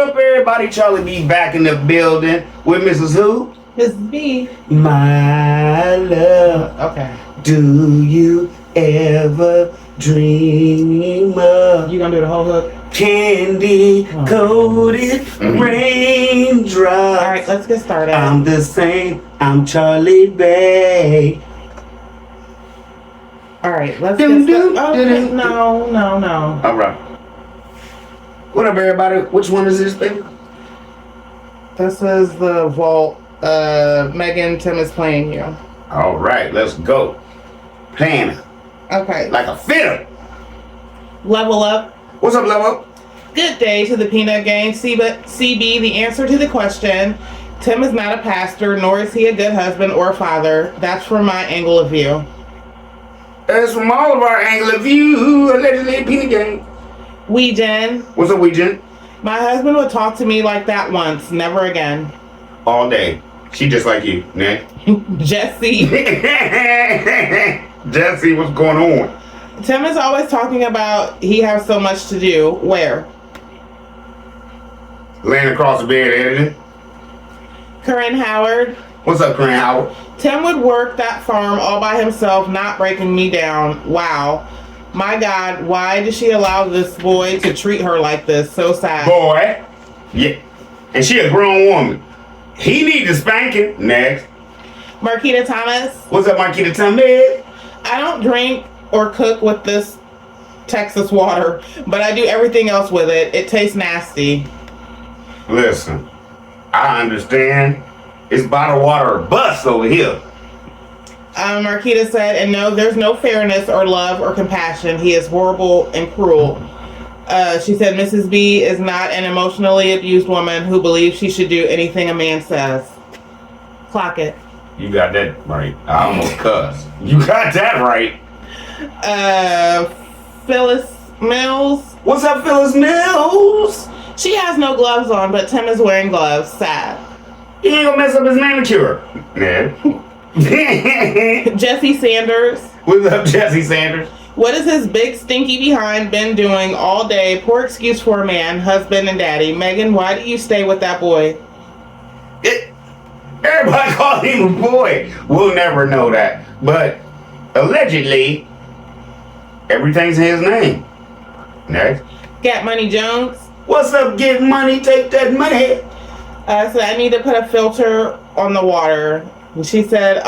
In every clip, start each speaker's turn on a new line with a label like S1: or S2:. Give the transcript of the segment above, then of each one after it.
S1: up, everybody? Charlie B back in the building with Mrs. Who?
S2: Mrs. B.
S1: My love.
S2: Okay.
S1: Do you ever dream of
S2: You gonna do the whole hook?
S1: candy coated raindrops?
S2: All right, let's get started.
S1: I'm the same. I'm Charlie Bay.
S2: All right, let's
S1: Doo,
S2: get
S1: doo,
S2: started.
S1: doo,
S2: Okay,
S1: doo.
S2: no.
S1: All right. What up, everybody? Which one is this, baby?
S2: This is the vault. Megan, Tim is playing you.
S1: All right, let's go. Playing
S2: Okay.
S1: like a fiddle.
S2: Level up.
S1: What's up, Level?
S2: Good day to the Peanut Gang. CB, the answer to the question. Tim is not a pastor, nor is he a good husband or father. That's from my angle of view.
S1: That's from all of our angle of view. Allegedly, Peanut Gang.
S2: We, Jen.
S1: What's up, we Jen?
S2: My husband would talk to me like that once, never again.
S1: All day. She just like you, Nick.
S2: Jesse.
S1: Jesse, what's going on?
S2: Tim is always talking about he has so much to do. Where?
S1: Laying across the bed, editing.
S2: Corinne Howard.
S1: What's up, Corinne Howard?
S2: Tim would work that farm all by himself, not breaking me down. Wow. My God, why did she allow this boy to treat her like this? So sad.
S1: Boy. Yeah. And she a grown woman. He needs a spanking. Next.
S2: Marquita Thomas.
S1: What's up, Marquita Thomas?
S2: I don't drink or cook with this Texas water, but I do everything else with it. It tastes nasty.
S1: Listen, I understand. It's bottled water or bust over here.
S2: Marquita said, and no, there's no fairness or love or compassion. He is horrible and cruel. She said, Mrs. B is not an emotionally abused woman who believes she should do anything a man says. Clock it.
S1: You got that right. I almost cussed. You got that right.
S2: Phyllis Mills.
S1: What's up, Phyllis Mills?
S2: She has no gloves on, but Tim is wearing gloves. Sad.
S1: He ain't gonna mess up his manicure. Ned.
S2: Jesse Sanders.
S1: What's up, Jesse Sanders?
S2: What has his big stinky behind been doing all day? Poor excuse for a man, husband, and daddy. Megan, why do you stay with that boy?
S1: Everybody calls him a boy. We'll never know that. But allegedly, everything's in his name. Next.
S2: Get Money Jones.
S1: What's up, get money, take that money.
S2: So I need to put a filter on the water. And she said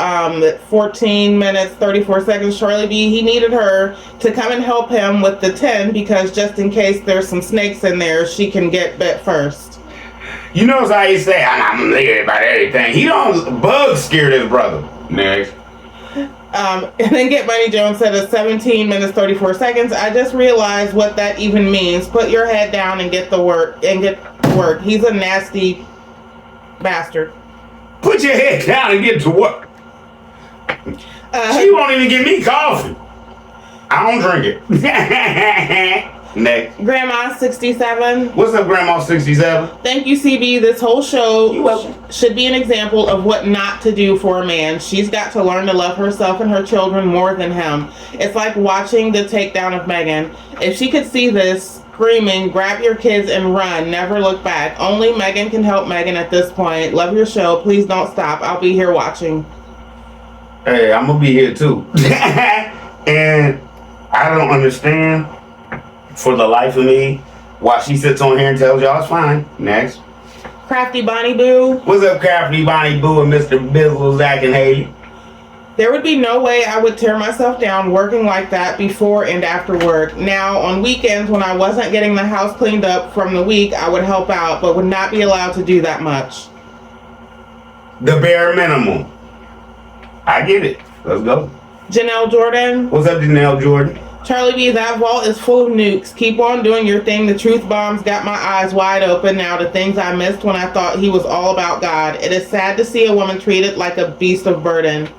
S2: 14 minutes, 34 seconds. Charlie B, he needed her to come and help him with the 10 because just in case there's some snakes in there, she can get bit first.
S1: You know how he say, I'm leery about everything. He don't bug scare his brother. Next.
S2: And then Get Money Jones said it's 17 minutes, 34 seconds. I just realized what that even means. Put your head down and get to work. He's a nasty bastard.
S1: Put your head down and get to work. She won't even give me coffee. I don't drink it. Next.
S2: Grandma 67.
S1: What's up, Grandma 67?
S2: Thank you, CB. This whole show
S1: You're welcome.
S2: should be an example of what not to do for a man. She's got to learn to love herself and her children more than him. It's like watching the takedown of Megan. If she could see this, screaming, grab your kids and run, never look back. Only Megan can help Megan at this point. Love your show. Please don't stop. I'll be here watching.
S1: Hey, I'm going to be here too. And I don't understand for the life of me why she sits on here and tells y'all it's fine. Next.
S2: Crafty Bonnie Boo.
S1: What's up, Crafty Bonnie Boo and Mr. Bizzle, Zach, and Haley?
S2: There would be no way I would tear myself down working like that before and after work. Now, on weekends when I wasn't getting the house cleaned up from the week, I would help out, but would not be allowed to do that much.
S1: The bare minimum. I get it. Let's go.
S2: Janelle Jordan.
S1: What's up, Janelle Jordan?
S2: Charlie B, that vault is full of nukes. Keep on doing your thing. The truth bombs got my eyes wide open now to things I missed when I thought he was all about God. It is sad to see a woman treated like a beast of burden.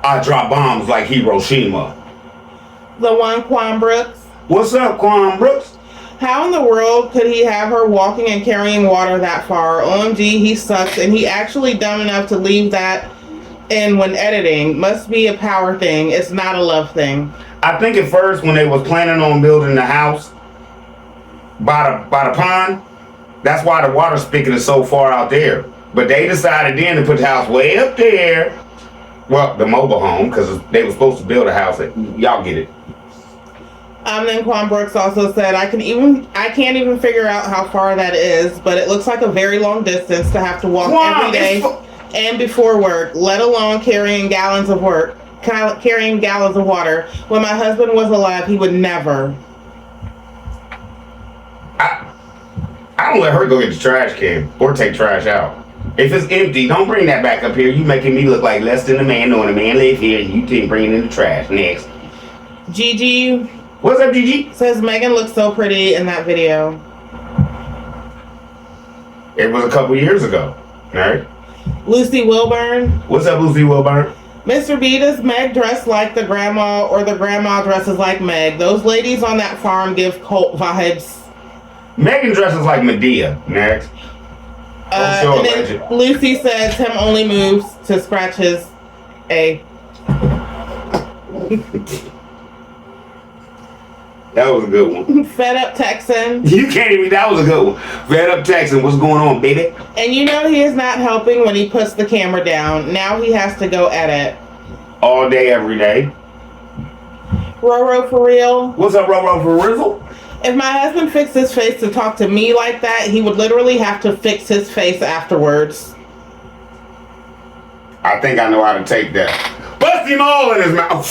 S1: I drop bombs like Hiroshima.
S2: The one Quan Brooks.
S1: What's up, Quan Brooks?
S2: How in the world could he have her walking and carrying water that far? OMG, he sucks, and he actually dumb enough to leave that in when editing. Must be a power thing. It's not a love thing.
S1: I think at first when they was planning on building the house by the pond, That's why the water spigot is so far out there. But they decided then to put the house way up there. Well, the mobile home, because they were supposed to build a house. Y'all get it.
S2: Then Quan Brooks also said, I can't even figure out how far that is, but it looks like a very long distance to have to walk every day and before work, let alone carrying gallons of water. When my husband was alive, he would never.
S1: I don't let her go get the trash can or take trash out. If it's empty, don't bring that back up here. You making me look like less than a man, knowing a man live here, and you didn't bring it in the trash. Next.
S2: Gigi.
S1: What's up, Gigi?
S2: Says Megan looks so pretty in that video.
S1: It was a couple years ago. All right.
S2: Lucy Wilburn.
S1: What's up, Lucy Wilburn?
S2: Mr. B, does Meg dress like the grandma or the grandma dresses like Meg? Those ladies on that farm give cult vibes.
S1: Megan dresses like Medea. Next.
S2: And then Lucy says Tim only moves to scratch his A.
S1: That was a good one.
S2: Fed Up Texan.
S1: You can't even. That was a good one. Fed Up Texan. What's going on, baby?
S2: And you know he is not helping when he puts the camera down. Now he has to go edit.
S1: All day, every day.
S2: Roro for real.
S1: What's up, Roro for Rizzle?
S2: If my husband fixed his face to talk to me like that, he would literally have to fix his face afterwards.
S1: I think I know how to take that. Bust him all in his mouth.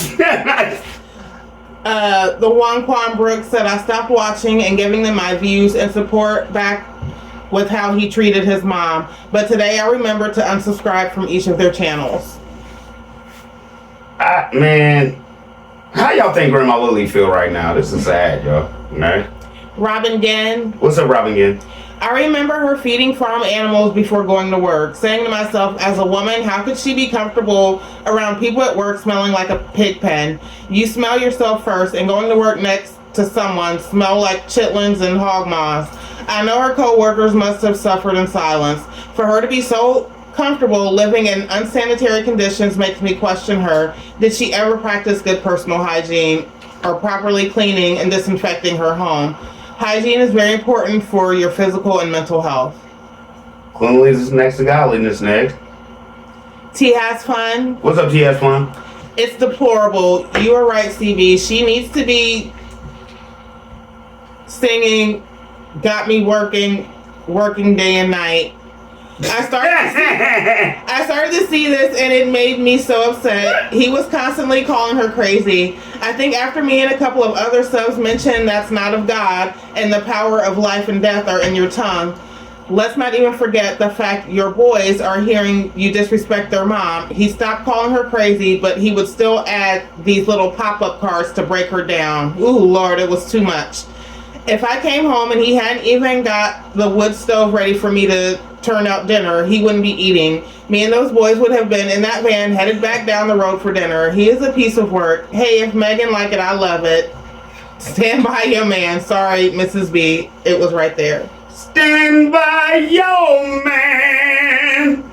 S2: The one Quan Brooks said, I stopped watching and giving them my views and support back with how he treated his mom. But today I remember to unsubscribe from each of their channels.
S1: Man, how y'all think Grandma Lily feel right now? This is sad, y'all. Right?
S2: Robin Ginn.
S1: What's up, Robin Ginn?
S2: I remember her feeding farm animals before going to work, saying to myself, as a woman, how could she be comfortable around people at work smelling like a pig pen? You smell yourself first, and going to work next to someone smell like chitlins and hog moths. I know her co-workers must have suffered in silence. For her to be so comfortable living in unsanitary conditions makes me question her. Did she ever practice good personal hygiene or properly cleaning and disinfecting her home? Hygiene is very important for your physical and mental health.
S1: Cleanliness is next to godliness. Next.
S2: T has fun.
S1: What's up, T has fun?
S2: It's deplorable. You are right, CB. She needs to be singing "Got Me Working Day and Night." I started to see this and it made me so upset. He was constantly calling her crazy. I think after me and a couple of other subs mentioned that's not of God and the power of life and death are in your tongue. Let's not even forget the fact your boys are hearing you disrespect their mom. He stopped calling her crazy, but he would still add these little pop-up cards to break her down. Ooh, Lord, it was too much. If I came home and he hadn't even got the wood stove ready for me to turn out dinner, he wouldn't be eating. Me and those boys would have been in that van headed back down the road for dinner. He is a piece of work. Hey, if Megan like it, I love it. Stand by your man. Sorry, Mrs. B. It was right there.
S1: Stand by your man.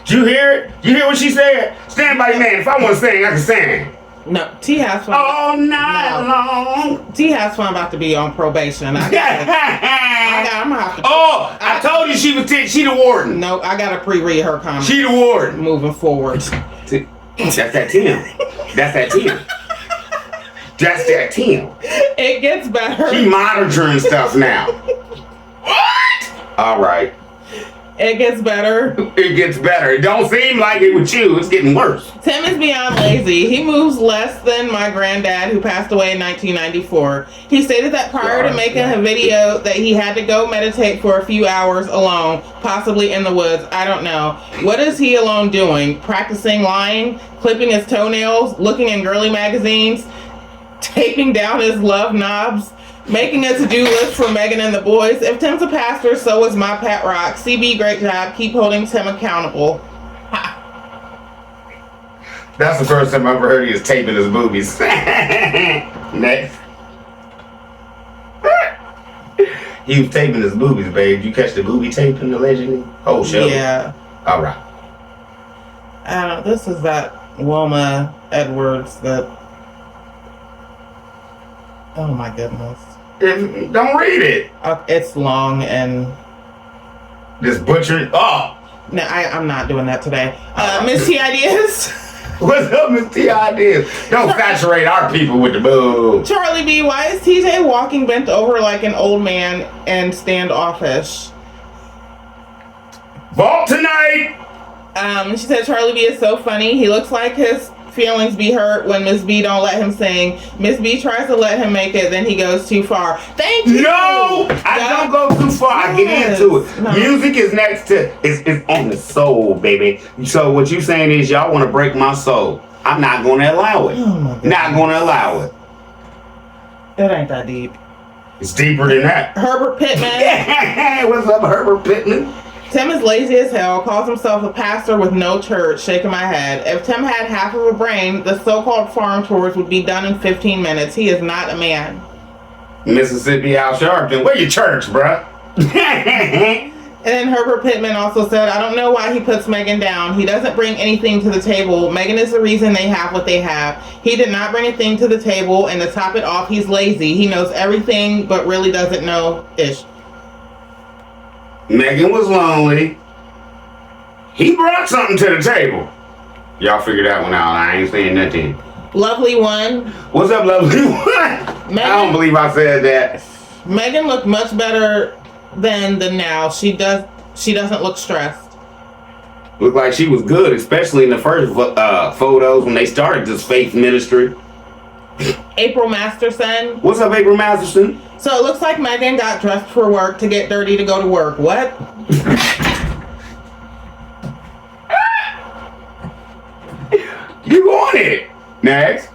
S1: Did you hear it? You hear what she said? Stand by your man. If I want to sing, I can sing.
S2: No, T has fun.
S1: All night long.
S2: T has fun about to be on probation. I'm gonna have to.
S1: Oh, I told you she was she the warden.
S2: No, I gotta pre-read her comments.
S1: She the warden.
S2: Moving forward.
S1: That's that Tim. That's that Tim. That's that Tim.
S2: It gets better.
S1: She monitoring stuff now. What? All right.
S2: It gets better.
S1: It gets better. It don't seem like it with you. It's getting worse.
S2: Tim is beyond lazy. He moves less than my granddad, who passed away in 1994. He stated that prior to making a video that he had to go meditate for a few hours alone, possibly in the woods. I don't know. What is he alone doing? Practicing lying? Clipping his toenails? Looking in girly magazines? Taping down his love knobs? Making a to-do list for Megan and the boys. If Tim's a pastor, so is my pet rock. CB, great job. Keep holding Tim accountable. Ha.
S1: That's the first time I ever heard he was taping his boobies. Next. He was taping his boobies, babe. You catch the booby taping allegedly? Oh, shit.
S2: Yeah.
S1: All right.
S2: This is that Wilma Edwards that... Oh my goodness.
S1: Don't read it.
S2: It's long and
S1: This butcher. Oh,
S2: No, I'm not doing that today. Miss T Ideas.
S1: what's up, Miss T Ideas? Don't saturate our people with the boo.
S2: Charlie B, why is TJ walking bent over like an old man and standoffish?
S1: Vault tonight.
S2: She said Charlie B is so funny. He looks like his feelings be hurt when Miss B don't let him sing. Miss B tries to let him make it, then he goes too far. Thank you.
S1: No, I don't go too far. I get into it.
S2: No.
S1: Music is next to it's on the soul, baby. So what you saying is y'all want to break my soul. I'm not going to allow it.
S2: Oh my God.
S1: Not going to allow it.
S2: It ain't that deep.
S1: It's deeper than that.
S2: Herbert Pittman.
S1: What's up, Herbert Pittman?
S2: Tim is lazy as hell, calls himself a pastor with no church, shaking my head. If Tim had half of a brain, the so-called farm tours would be done in 15 minutes. He is not a man.
S1: Mississippi Al Sharpton, where your church, bruh?
S2: And then Herbert Pittman also said, I don't know why he puts Megan down. He doesn't bring anything to the table. Megan is the reason they have what they have. He did not bring a thing to the table, and to top it off, he's lazy. He knows everything, but really doesn't know-ish.
S1: Megan was lonely. He brought something to the table. Y'all figure that one out. I ain't saying nothing.
S2: Lovely one.
S1: What's up, lovely one?
S2: Megan,
S1: I don't believe I said that.
S2: Megan looked much better then than now. She doesn't look stressed.
S1: Looked like she was good, especially in the first photos when they started this faith ministry.
S2: April Masterson.
S1: What's up, April Masterson?
S2: So it looks like Megan got dressed for work to get dirty to go to work. What?
S1: You on it. Next.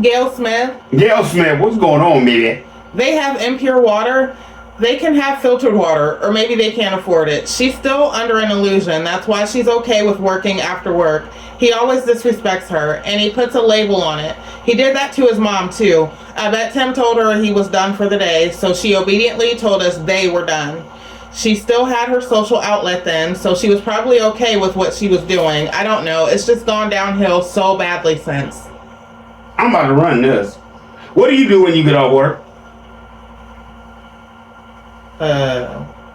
S2: Gail Smith.
S1: Gail Smith, what's going on, baby?
S2: They have impure water. They can have filtered water, or maybe they can't afford it. She's still under an illusion. That's why she's okay with working after work. He always disrespects her, and he puts a label on it. He did that to his mom, too. I bet Tim told her he was done for the day, so she obediently told us they were done. She still had her social outlet then, so she was probably okay with what she was doing. I don't know. It's just gone downhill so badly since.
S1: I'm about to run this. What do you do when you get off work?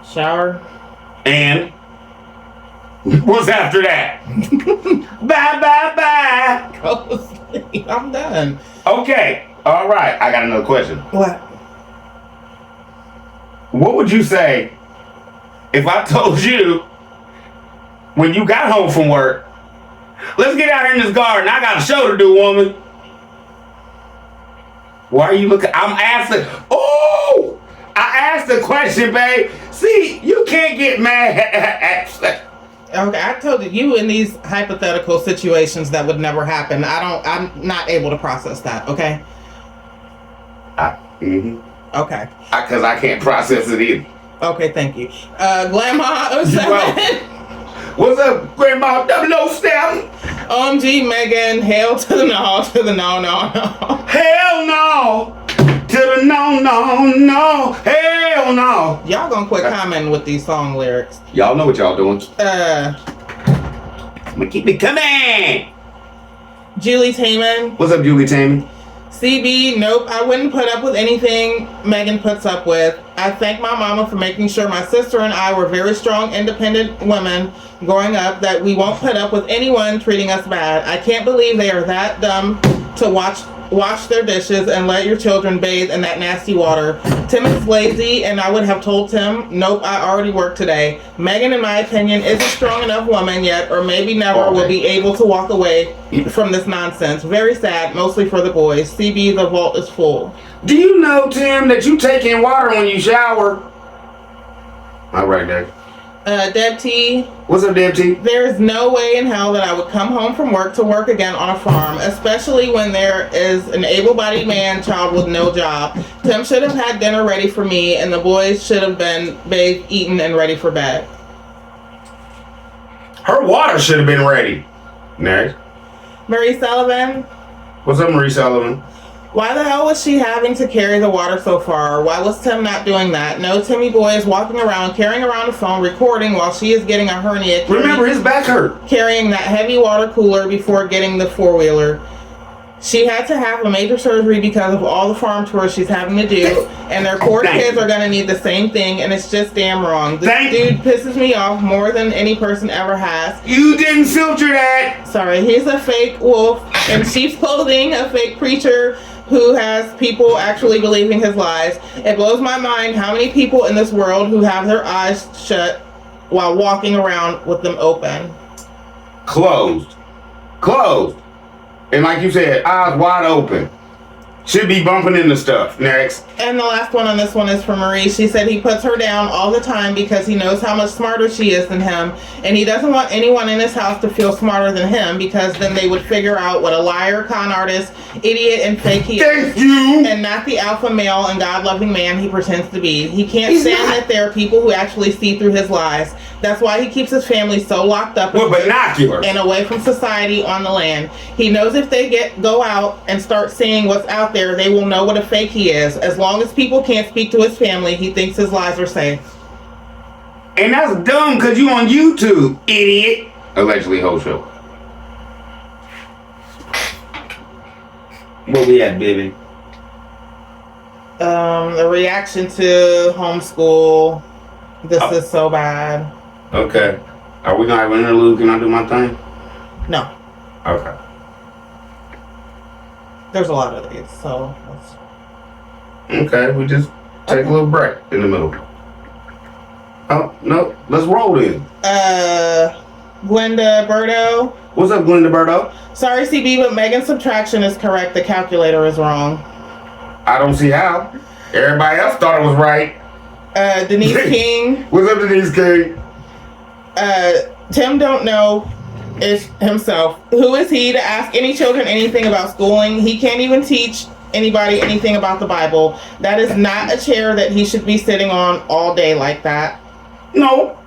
S2: Shower.
S1: And what's after that? Bye.
S2: Go to sleep. I'm done.
S1: Okay. All right. I got another question.
S2: What?
S1: What would you say if I told you when you got home from work, let's get out here in this garden. I got a show to do, woman. Why are you looking? I'm asking. Oh! I asked the question, babe. See, you can't get mad at.
S2: Okay, I told you in these hypothetical situations that would never happen. I'm not able to process that. Okay. Okay.
S1: Because I can't process it either.
S2: Okay, thank you. Grandma 07.
S1: What's up, Grandma 007?
S2: OMG, Megan. Hail to the no, to the no.
S1: Hell no. To the no. Hell no.
S2: Y'all gonna quit commenting with these song lyrics.
S1: Y'all know what y'all doing.
S2: I'm
S1: gonna keep it coming.
S2: Julie Taman.
S1: What's up, Julie Taman?
S2: CB, nope, I wouldn't put up with anything Megan puts up with. I thank my mama for making sure my sister and I were very strong, independent women growing up, that we won't put up with anyone treating us bad. I can't believe they are that dumb to wash their dishes and let your children bathe in that nasty water. Tim is lazy, and I would have told Tim, nope, I already worked today. Megan, in my opinion, isn't a strong enough woman yet, or maybe never will be able to walk away from this nonsense. Very sad, mostly for the boys. CB, the vault is full.
S1: Do you know, Tim, that you take in water when you shower? All right, Dave.
S2: Deb T.
S1: What's up, Deb T?
S2: There is no way in hell that I would come home from work to work again on a farm, especially when there is an able-bodied man child with no job. Tim should have had dinner ready for me, and the boys should have been bathed, eaten, and ready for bed.
S1: Her water should have been ready. Next.
S2: Marie Sullivan.
S1: What's up, Marie Sullivan?
S2: Why the hell was she having to carry the water so far? Why was Tim not doing that? No, Timmy boy is walking around, carrying around a phone, recording while she is getting a hernia.
S1: Remember, his back hurt.
S2: Carrying that heavy water cooler before getting the four-wheeler. She had to have a major surgery because of all the farm tours she's having to do, and their poor kids are going to need the same thing, and it's just damn wrong. This dude pisses me off more than any person ever has.
S1: You didn't filter that.
S2: Sorry, he's a fake wolf in sheep's clothing, a fake preacher who has people actually believing his lies. It blows my mind how many people in this world who have their eyes shut while walking around with them open.
S1: Closed. And like you said, eyes wide open. Should be bumping into stuff. Next.
S2: And the last one on this one is from Marie. She said he puts her down all the time because he knows how much smarter she is than him, and he doesn't want anyone in his house to feel smarter than him, because then they would figure out what a liar, con artist, idiot, and fake he
S1: is. Thank you.
S2: And not the alpha male and God-loving man he pretends to be. He can't stand that there are people who actually see through his lies. That's why he keeps his family so locked up
S1: with binoculars
S2: and away from society on the land. He knows if they go out and start seeing what's out there, they will know what a fake he is. As long as people can't speak to his family, he thinks his lies are safe.
S1: And that's dumb because you on YouTube, idiot. Allegedly, whole show. Where we at, baby?
S2: The reaction to homeschool. This is so bad.
S1: Okay. Are we gonna have an interlude? Can I do my thing?
S2: No.
S1: Okay.
S2: There's a lot of these, so.
S1: Okay, we just take a little break in the middle. Oh, no. Let's roll in.
S2: Glenda Berto.
S1: What's up, Glenda Berto?
S2: Sorry, CB, but Megan's subtraction is correct. The calculator is wrong.
S1: I don't see how. Everybody else thought it was right.
S2: Denise King.
S1: What's up, Denise King?
S2: Tim don't know is himself. Who is he to ask any children anything about schooling? He can't even teach anybody anything about the Bible. That is not a chair that he should be sitting on all day like that.
S1: No.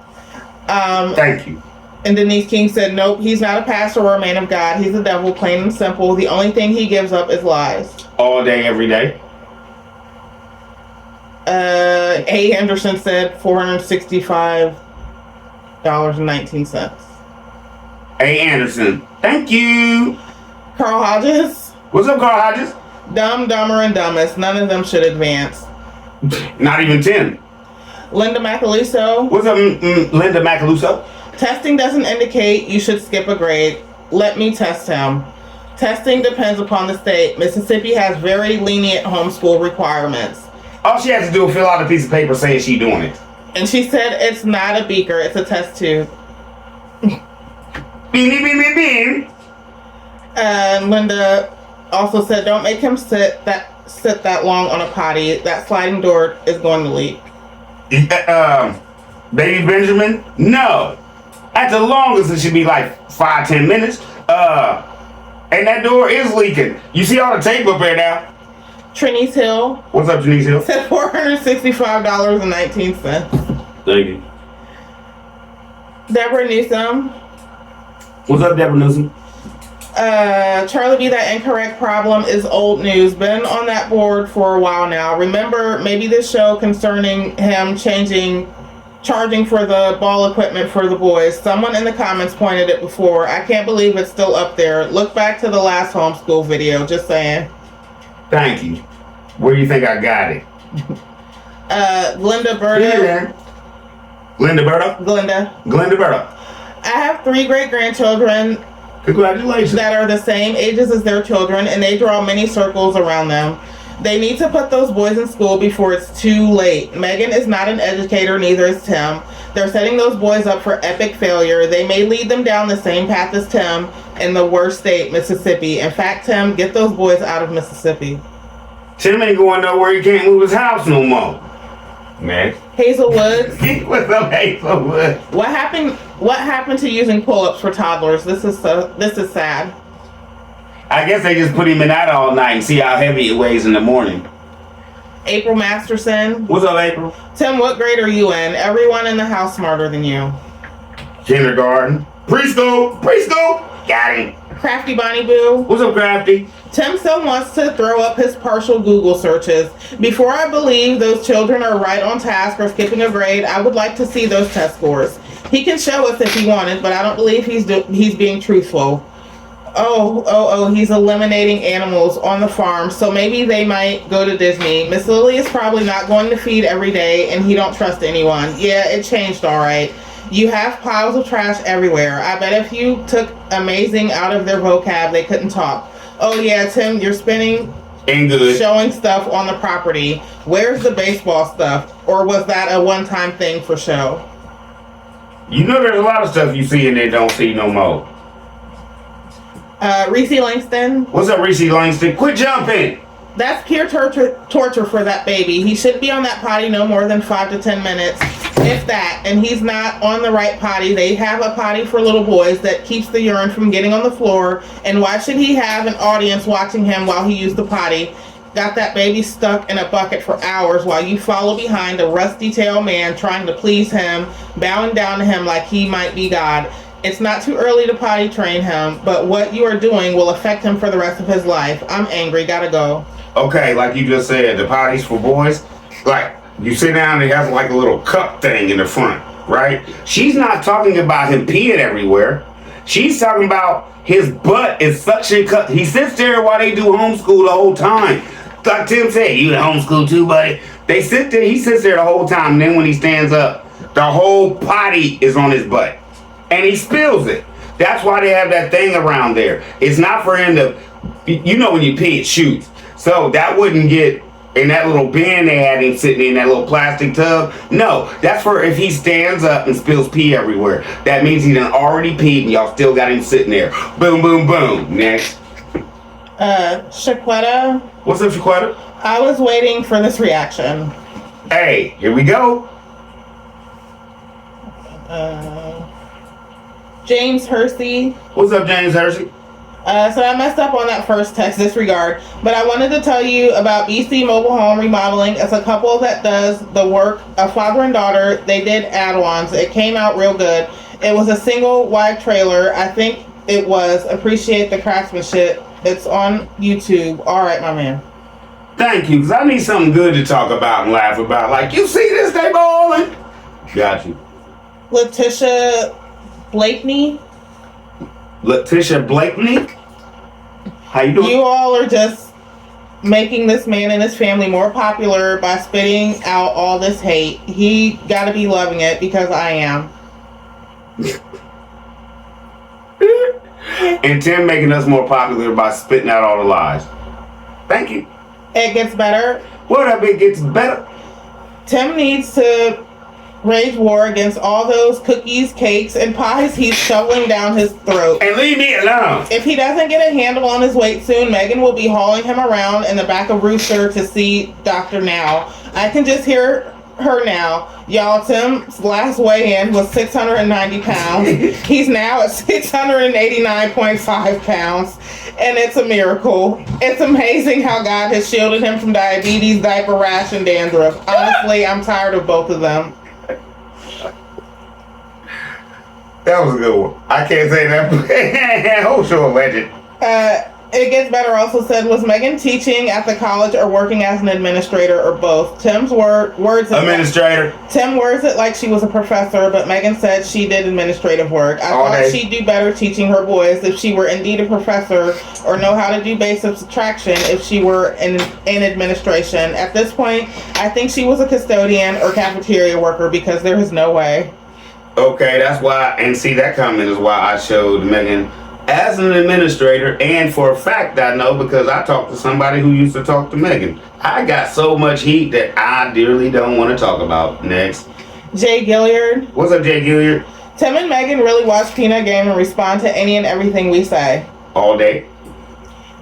S1: Thank you.
S2: And Denise King said, nope, he's not a pastor or a man of God. He's a devil, plain and simple. The only thing he gives up is lies.
S1: All day, every day.
S2: A. Anderson said $465.19.
S1: A. Anderson, thank you.
S2: Carl Hodges.
S1: What's up, Carl Hodges?
S2: Dumb, dumber, and dumbest. None of them should advance.
S1: Not even 10.
S2: Linda Macaluso.
S1: What's up, Linda Macaluso?
S2: Testing doesn't indicate you should skip a grade. Let me test him. Testing depends upon the state. Mississippi has very lenient homeschool requirements.
S1: All she has to do is fill out a piece of paper saying she's doing it.
S2: And she said it's not a beaker, it's a test tube.
S1: Beep.
S2: Linda also said, don't make him sit that long on a potty. That sliding door is going to leak.
S1: Baby Benjamin? No. At the longest, it should be like 5-10 minutes. And that door is leaking. You see all the tape up there now?
S2: Trini's Hill.
S1: What's up, Trini's Hill?
S2: Said $465.19.
S1: Thank you.
S2: Deborah Newsom.
S1: What's up, Deborah Newsom?
S2: Charlie B, that incorrect problem is old news. Been on that board for a while now. Remember, maybe this show concerning him charging for the ball equipment for the boys. Someone in the comments pointed it before. I can't believe it's still up there. Look back to the last homeschool video. Just saying.
S1: Thank you. Where do you think I got it?
S2: Glenda Berto.
S1: Yeah. Glenda Berto?
S2: Glenda
S1: Berto.
S2: I have 3 great-grandchildren.
S1: Congratulations.
S2: That are the same ages as their children, and they draw many circles around them. They need to put those boys in school before it's too late. Megan is not an educator, neither is Tim. They're setting those boys up for epic failure. They may lead them down the same path as Tim in the worst state, Mississippi. In fact, Tim, get those boys out of Mississippi.
S1: Tim ain't going nowhere. He can't move his house no more. Man.
S2: Hazelwood.
S1: What's up, Hazelwood?
S2: What happened to using pull-ups for toddlers? This is sad.
S1: I guess they just put him in that all night and see how heavy it weighs in the morning.
S2: April Masterson.
S1: What's up, April?
S2: Tim, what grade are you in? Everyone in the house smarter than you.
S1: Kindergarten. Preschool. Got him.
S2: Crafty Bonnie Boo.
S1: What's up, Crafty?
S2: Tim still wants to throw up his partial Google searches. Before I believe those children are right on task or skipping a grade, I would like to see those test scores. He can show us if he wanted, but I don't believe he's being truthful. He's eliminating animals on the farm, so maybe they might go to Disney. Miss Lily is probably not going to feed every day, and he don't trust anyone. Yeah, it changed all right. You have piles of trash everywhere. I bet if you took amazing out of their vocab, they couldn't talk. Oh yeah, Tim, you're spinning
S1: Ain't good.
S2: showing stuff on the property. Where's the baseball stuff? Or was that a one-time thing for show?
S1: You know there's a lot of stuff you see and they don't see no more.
S2: Reese Langston.
S1: What's up, Reese Langston? Quit jumping!
S2: That's pure torture for that baby. He should be on that potty no more than 5 to 10 minutes, if that. And he's not on the right potty. They have a potty for little boys that keeps the urine from getting on the floor. And why should he have an audience watching him while he used the potty? Got that baby stuck in a bucket for hours while you follow behind a rusty tail man trying to please him, bowing down to him like he might be God. It's not too early to potty train him, but what you are doing will affect him for the rest of his life. I'm angry. Gotta go.
S1: Okay, like you just said, the potties for boys, like, you sit down and it has like a little cup thing in the front, right? She's not talking about him peeing everywhere. She's talking about his butt is suction cup. He sits there while they do homeschool the whole time. Like Tim said, you homeschool too, buddy? They sit there, he sits there the whole time, and then when he stands up, the whole potty is on his butt. And he spills it. That's why they have that thing around there. It's not for him to, you know when you pee, it shoots. So that wouldn't get in that little bin they had him sitting in, that little plastic tub. No, that's for if he stands up and spills pee everywhere. That means he done already peed and y'all still got him sitting there. Boom, boom, boom. Next.
S2: Shaquetta.
S1: What's up, Shaquetta?
S2: I was waiting for this reaction.
S1: Hey, here we go.
S2: James Hersey.
S1: What's up, James Hersey?
S2: So I messed up on that first text, disregard. But I wanted to tell you about BC Mobile Home Remodeling. It's a couple that does the work, a father and daughter. They did add-ons. It came out real good. It was a single wide trailer. I think it was. Appreciate the craftsmanship. It's on YouTube. All right, my man.
S1: Thank you, because I need something good to talk about and laugh about. Like, you see this, they balling? Got you.
S2: Letitia Blakeney.
S1: Letitia Blakeney? How you doing?
S2: You all are just making this man and his family more popular by spitting out all this hate. He gotta be loving it because I am.
S1: And Tim making us more popular by spitting out all the lies. Thank you.
S2: It gets better.
S1: What up, it gets better?
S2: Tim needs to wage war against all those cookies, cakes, and pies he's shoveling down his throat.
S1: And leave me alone.
S2: If he doesn't get a handle on his weight soon, Megan will be hauling him around in the back of Rooster to see Dr. Now. I can just hear her now. Y'all, Tim's last weigh-in was 690 pounds. He's now at 689.5 pounds. And it's a miracle. It's amazing how God has shielded him from diabetes, diaper rash, and dandruff. Honestly, I'm tired of both of them.
S1: That was a good one. I can't say that. Whole show a legend.
S2: It Gets Better also said, was Megan teaching at the college or working as an administrator or both? Tim's words
S1: administrator.
S2: Tim words it like she was a professor, but Megan said she did administrative work. I thought she'd do better teaching her boys if she were indeed a professor, or know how to do basic subtraction if she were in administration. At this point, I think she was a custodian or cafeteria worker because there is no way.
S1: Okay, that's why, and see, that comment is why I showed Megan as an administrator, and for a fact I know because I talked to somebody who used to talk to Megan. I got so much heat that I dearly don't want to talk about. Next.
S2: Jay Gilliard.
S1: What's up, Jay Gilliard?
S2: Tim and Megan really watch Peanut Game and respond to any and everything we say.
S1: All day.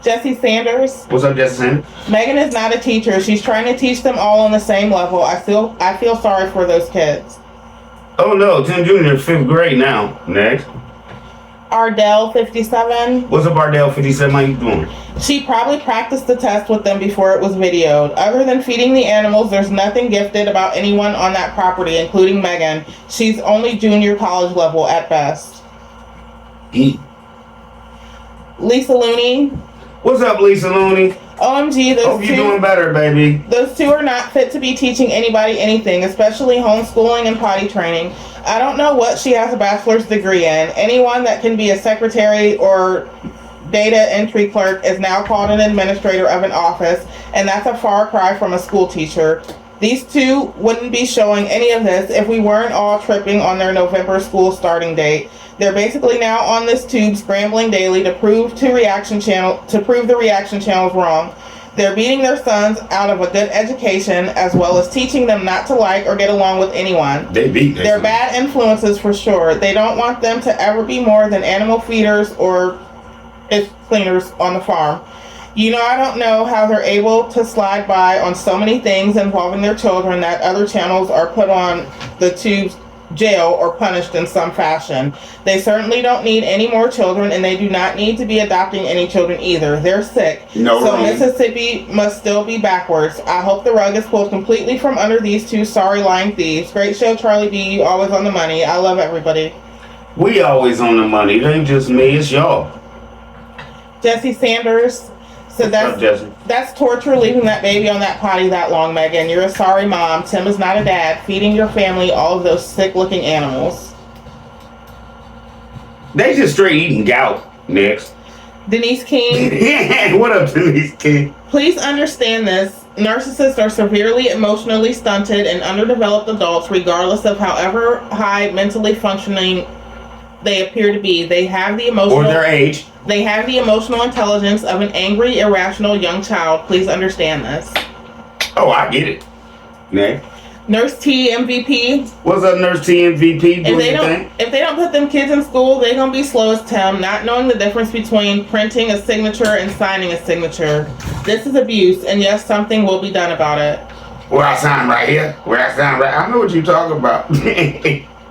S2: Jesse Sanders.
S1: What's up, Jesse Sanders?
S2: Megan is not a teacher. She's trying to teach them all on the same level. I feel sorry for those kids.
S1: Oh no, Tim Jr. is 5th grade now. Next.
S2: Ardell 57.
S1: What's up, Ardell 57? How you doing?
S2: She probably practiced the test with them before it was videoed. Other than feeding the animals, there's nothing gifted about anyone on that property, including Megan. She's only junior college level at best. Lisa Looney.
S1: What's up, Lisa Looney?
S2: OMG, those
S1: Hope you're doing better, baby.
S2: Those two are not fit to be teaching anybody anything, especially homeschooling and potty training. I don't know what she has a bachelor's degree in. Anyone that can be a secretary or data entry clerk is now called an administrator of an office, and that's a far cry from a school teacher. These two wouldn't be showing any of this if we weren't all tripping on their November school starting date. They're basically now on this tube scrambling daily to prove the reaction channels wrong. They're beating their sons out of a good education as well as teaching them not to like or get along with anyone. They're bad influences for sure. They don't want them to ever be more than animal feeders or cleaners on the farm. I don't know how they're able to slide by on so many things involving their children that other channels are put on the tube's jail or punished in some fashion. They certainly don't need any more children, and they do not need to be adopting any children either. They're sick. So Mississippi must still be backwards. I hope the rug is pulled completely from under these two sorry lying thieves. Great show, Charlie B. You always on the money. I love everybody.
S1: We always on the money. It ain't just me, it's y'all.
S2: Jesse Sanders. So that's torture, leaving that baby on that potty that long, Megan. You're a sorry mom. Tim is not a dad. Feeding your family all of those sick-looking animals.
S1: They just straight eating gout. Next.
S2: Denise King.
S1: What up, Denise King?
S2: Please understand this. Narcissists are severely emotionally stunted and underdeveloped adults, regardless of however high mentally functioning they appear to be. They have the emotional...
S1: Or their age.
S2: They have the emotional intelligence of an angry, irrational young child. Please understand this.
S1: Oh, I get it. Next.
S2: Nurse T MVP.
S1: What's up, Nurse T MVP?
S2: If they don't put them kids in school, they're going to be slow as Tim, not knowing the difference between printing a signature and signing a signature. This is abuse, and yes, something will be done about it.
S1: Where I sign right here? I know what you're talking about.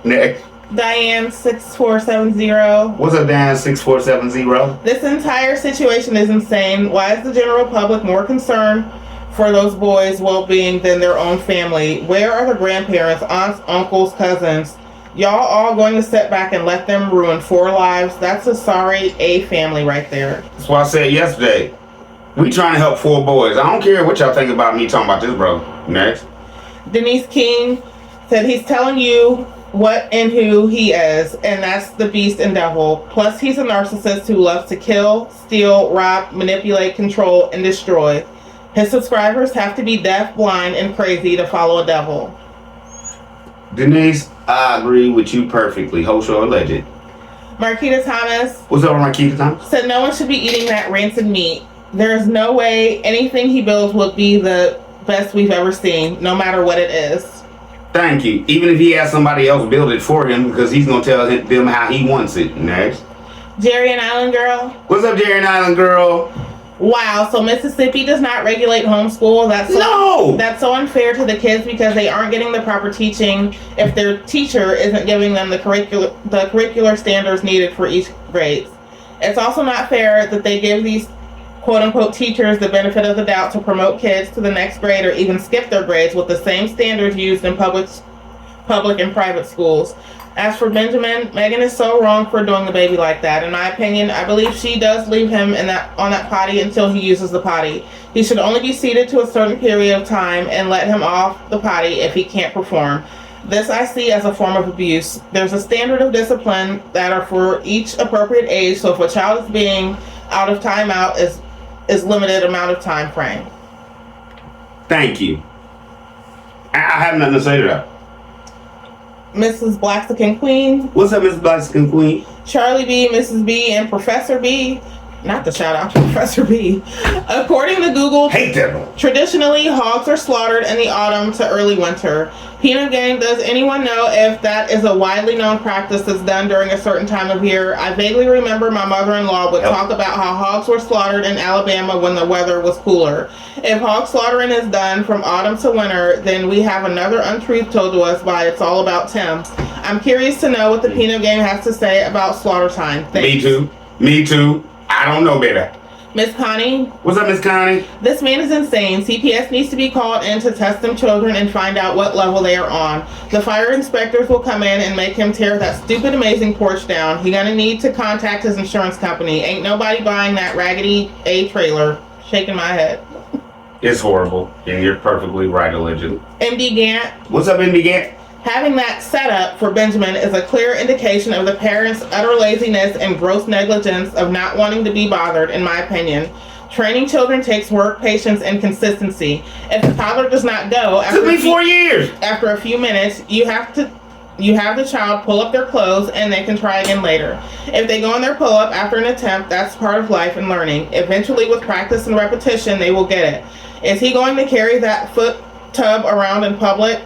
S1: Next.
S2: Diane 6470.
S1: What's up, Diane 6470?
S2: This entire situation is insane. Why is the general public more concerned for those boys' well-being than their own family? Where are the grandparents, aunts, uncles, cousins? Y'all all going to sit back and let them ruin 4 lives? That's a sorry A family right there.
S1: That's why I said yesterday, we trying to help 4 boys. I don't care what y'all think about me talking about this, bro. Next.
S2: Denise King said he's telling you what and who he is, and that's the beast and devil. Plus, he's a narcissist who loves to kill, steal, rob, manipulate, control, and destroy. His subscribers have to be deaf, blind, and crazy to follow a devil.
S1: Denise, I agree with you perfectly. Host or alleged.
S2: Marquita Thomas.
S1: What's up, Marquita Thomas?
S2: Said no one should be eating that rancid meat. There is no way anything he builds would be the best we've ever seen, no matter what it is.
S1: Thank you. Even if he has somebody else build it for him, because he's going to tell them how he wants it. Next.
S2: Jerry and Island Girl.
S1: What's up, Jerry and Island Girl?
S2: Wow, so Mississippi does not regulate homeschool? That's so unfair to the kids because they aren't getting the proper teaching if their teacher isn't giving them the curricular standards needed for each grade. It's also not fair that they give these quote-unquote teachers the benefit of the doubt to promote kids to the next grade or even skip their grades with the same standards used in public and private schools. As for Benjamin, Megan is so wrong for doing the baby like that. In my opinion, I believe she does leave him on that potty until he uses the potty. He should only be seated to a certain period of time and let him off the potty if he can't perform. This I see as a form of abuse. There's a standard of discipline that are for each appropriate age, so if a child is being out of timeout is limited amount of time frame.
S1: Thank you. I have nothing to say to that.
S2: Mrs. Blaxican Queen.
S1: What's up, Mrs. Blaxican Queen?
S2: Charlie B, Mrs. B, and Professor B. Not the shout out to Professor B. According to Google,
S1: hate them.
S2: Traditionally, hogs are slaughtered in the autumn to early winter. Peanut game, does anyone know if that is a widely known practice that's done during a certain time of year? I vaguely remember my mother-in-law would talk about how hogs were slaughtered in Alabama when the weather was cooler. If hog slaughtering is done from autumn to winter, then we have another untruth told to us by It's All About Tim. I'm curious to know what the Peanut game has to say about slaughter time. Thanks.
S1: Me too. I don't know better.
S2: Miss Connie.
S1: What's up, Miss Connie?
S2: This man is insane. CPS needs to be called in to test them children and find out what level they are on. The fire inspectors will come in and make him tear that stupid amazing porch down. He gonna need to contact his insurance company. Ain't nobody buying that raggedy A trailer. Shaking my head.
S1: It's horrible, and you're perfectly right, Alleged.
S2: MD Gant.
S1: What's up, MD Gant?
S2: Having that set up for Benjamin is a clear indication of the parents' utter laziness and gross negligence of not wanting to be bothered, in my opinion. Training children takes work, patience, and consistency. If the toddler does not go
S1: took me 4 years.
S2: After a few minutes, you have the child pull up their clothes and they can try again later. If they go on their pull-up after an attempt, that's part of life and learning. Eventually, with practice and repetition, they will get it. Is he going to carry that foot tub around in public?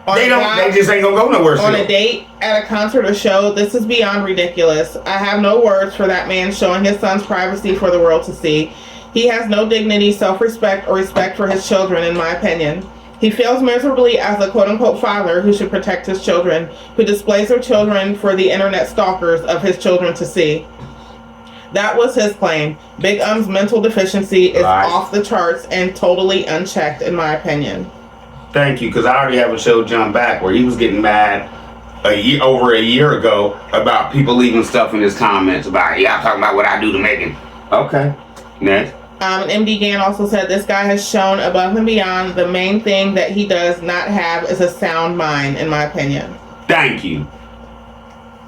S1: They just ain't gonna go nowhere.
S2: On a date, at a concert or show, this is beyond ridiculous. I have no words for that man showing his son's privacy for the world to see. He has no dignity, self-respect, or respect for his children, in my opinion. He fails miserably as a quote-unquote father who should protect his children, who displays their children for the internet stalkers of his children to see. That was his claim. Big Um's mental deficiency is off the charts and totally unchecked, in my opinion.
S1: Thank you, because I already have a show, Jump Back, where he was getting mad over a year ago about people leaving stuff in his comments about, I'm talking about what I do to Megan. Okay, next.
S2: MD Gann also said this guy has shown above and beyond. The main thing that he does not have is a sound mind, in my opinion.
S1: Thank you.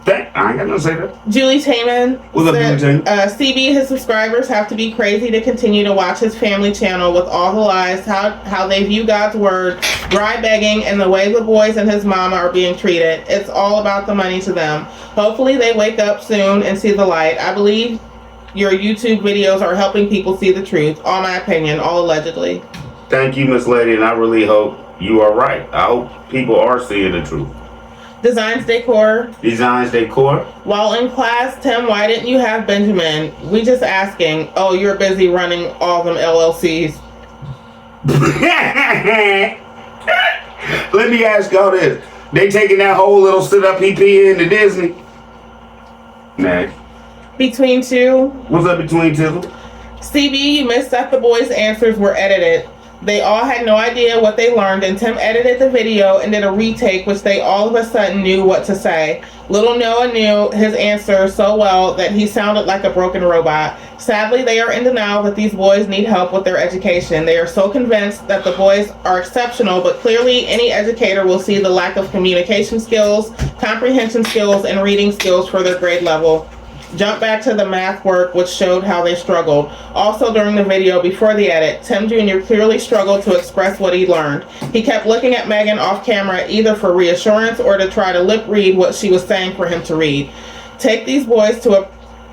S1: I ain't got nothing to say that.
S2: Julie Taman
S1: said,
S2: CB, his subscribers have to be crazy to continue to watch his family channel with all the lies, how they view God's word, dry begging, and the way the boys and his mama are being treated. It's all about the money to them. Hopefully they wake up soon and see the light. I believe your YouTube videos are helping people see the truth. All my opinion, all allegedly.
S1: Thank you, Miss Lady, and I really hope you are right. I hope people are seeing the truth.
S2: Designs Decor. While in class, Tim, why didn't you have Benjamin? We just asking. Oh, you're busy running all them LLCs.
S1: Let me ask y'all this. They taking that whole little sit-up PP into Disney? Next.
S2: Between two.
S1: What's up between two?
S2: CB, you missed that the boys' answers were edited. They all had no idea what they learned, and Tim edited the video and did a retake, which they all of a sudden knew what to say. Little Noah knew his answer so well that he sounded like a broken robot. Sadly, they are in denial that these boys need help with their education. They are so convinced that the boys are exceptional, but clearly any educator will see the lack of communication skills, comprehension skills, and reading skills for their grade level. Jump back to the math work, which showed how they struggled. Also, during the video before the edit, Tim Jr. clearly struggled to express what he learned. He kept looking at Megan off camera either for reassurance or to try to lip read what she was saying for him to read. Take these boys to a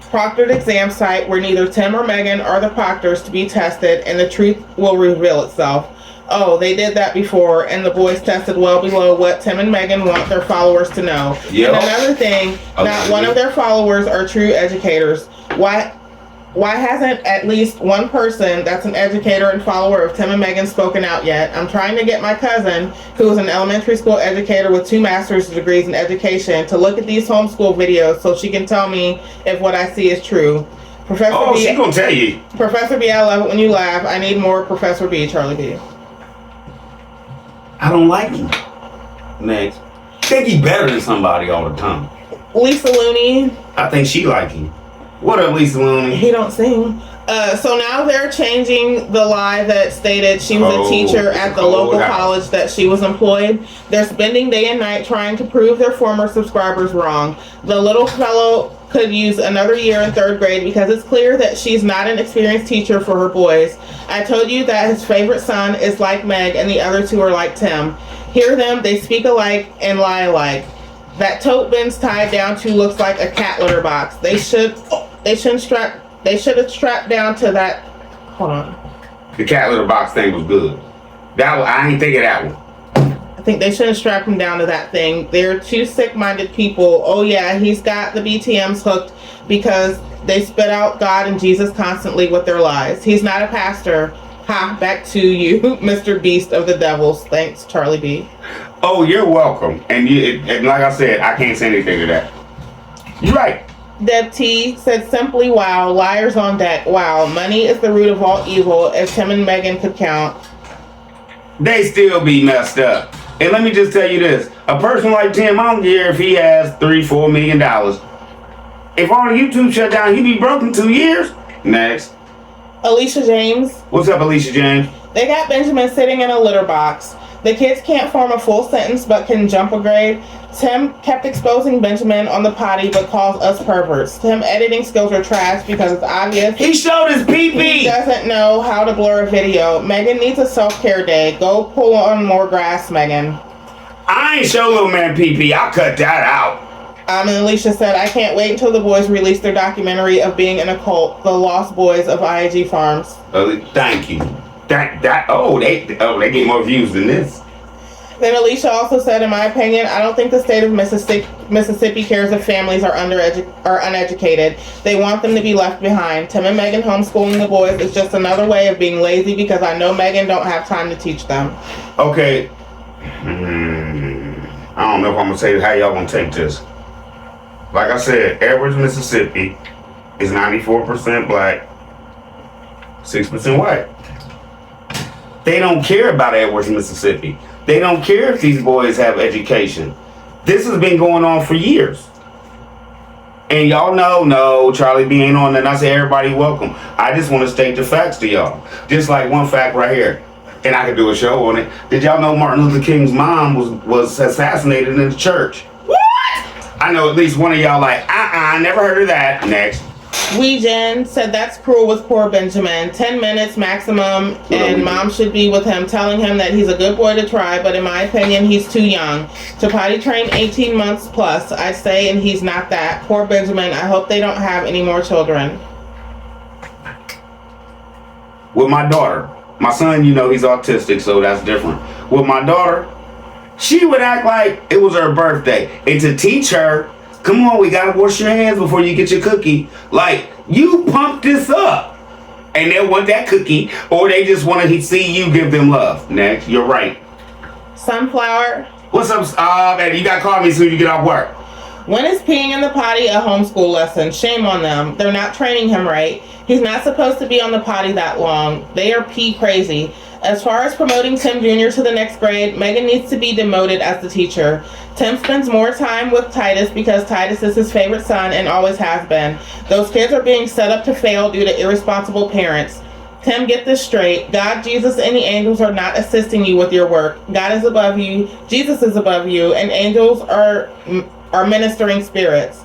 S2: proctored exam site where neither Tim or Megan are the proctors to be tested, and the truth will reveal itself. Oh, they did that before, and the boys tested well below what Tim and Megan want their followers to know. Yep. And another thing, not one of their followers are true educators. Why hasn't at least one person that's an educator and follower of Tim and Megan spoken out yet? I'm trying to get my cousin, who is an elementary school educator with 2 master's degrees in education, to look at these homeschool videos so she can tell me if what I see is true. Professor B,
S1: she's gonna tell you.
S2: Professor B, I love it when you laugh. I need more Professor B, Charlie B.
S1: I don't like him. Next. I think he's better than somebody all the time.
S2: Lisa Looney.
S1: I think she like him. What up, Lisa Looney?
S2: He don't sing. So now they're changing the lie that stated she was a teacher at the local college that she was employed. They're spending day and night trying to prove their former subscribers wrong. The little fellow could use another year in 3rd grade because it's clear that she's not an experienced teacher for her boys. I told you that his favorite son is like Meg and the other 2 are like Tim. Hear them, they speak alike and lie alike. That tote Ben's tied down to looks like a cat litter box. They should have strapped down to that. Hold on.
S1: The cat litter box thing was good. I ain't think of that one.
S2: I think they should have strapped him down to that thing. They're 2 sick-minded people. Oh yeah, he's got the BTMs hooked because they spit out God and Jesus constantly with their lies. He's not a pastor. Ha, back to you, Mr. Beast of the Devils. Thanks, Charlie B.
S1: Oh, you're welcome. And like I said, I can't say anything to that. You're right.
S2: Deb T said simply, wow, liars on deck. Wow, money is the root of all evil. If Tim and Megan could count,
S1: they still be messed up. And let me just tell you this. A person like Tim, I don't care if he has $3-4 million. If all the YouTube shut down, he'd be broke in 2 years. Next.
S2: Alicia James.
S1: What's up, Alicia James?
S2: They got Benjamin sitting in a litter box. The kids can't form a full sentence but can jump a grade. Tim kept exposing Benjamin on the potty but calls us perverts. Tim editing skills are trash because it's obvious
S1: He showed his
S2: he
S1: pee-pee.
S2: doesn't know how to blur a video. Megan needs a self-care day. Go pull on more grass, Megan.
S1: I ain't show little man pee-pee. I'll cut that out.
S2: And Alicia said, I can't wait until the boys release their documentary of being in a cult, The Lost Boys of IAG Farms.
S1: Thank you. They get more views than this.
S2: Then Alicia also said, in my opinion, I don't think the state of Mississippi cares if families are uneducated. They want them to be left behind. Tim and Megan homeschooling the boys is just another way of being lazy because I know Megan don't have time to teach them.
S1: Okay. I don't know if I'm gonna say how y'all gonna take this. Like I said, Edwards, Mississippi is 94% black, 6% white. They don't care about Edwards, Mississippi. They don't care if these boys have education. This has been going on for years. And y'all know, no, Charlie B ain't on that. I say everybody welcome. I just want to state the facts to y'all. Just like one fact right here. And I could do a show on it. Did y'all know Martin Luther King's mom was assassinated in the church?
S2: What?
S1: I know at least one of y'all like, never heard of that. Next.
S2: Jen said that's cruel with poor Benjamin. 10 minutes maximum, and mom should be with him, telling him that he's a good boy to try, but in my opinion, he's too young. To potty train 18 months plus, I say, and he's not that. Poor Benjamin, I hope they don't have any more children.
S1: With my daughter, my son, you know, he's autistic, so that's different. With my daughter, she would act like it was her birthday. And to teach her, come on, we gotta wash your hands before you get your cookie. Like, you pump this up. And they want that cookie, or they just want to see you give them love. Next, you're right.
S2: Sunflower.
S1: What's up, man? You gotta call me as soon as you get off work.
S2: When is peeing in the potty a homeschool lesson? Shame on them. They're not training him right. He's not supposed to be on the potty that long. They are pee crazy. As far as promoting Tim Jr. to the next grade, Megan needs to be demoted as the teacher. Tim spends more time with Titus because Titus is his favorite son and always has been. Those kids are being set up to fail due to irresponsible parents. Tim, get this straight. God, Jesus, and the angels are not assisting you with your work. God is above you, Jesus is above you, and angels are ministering spirits.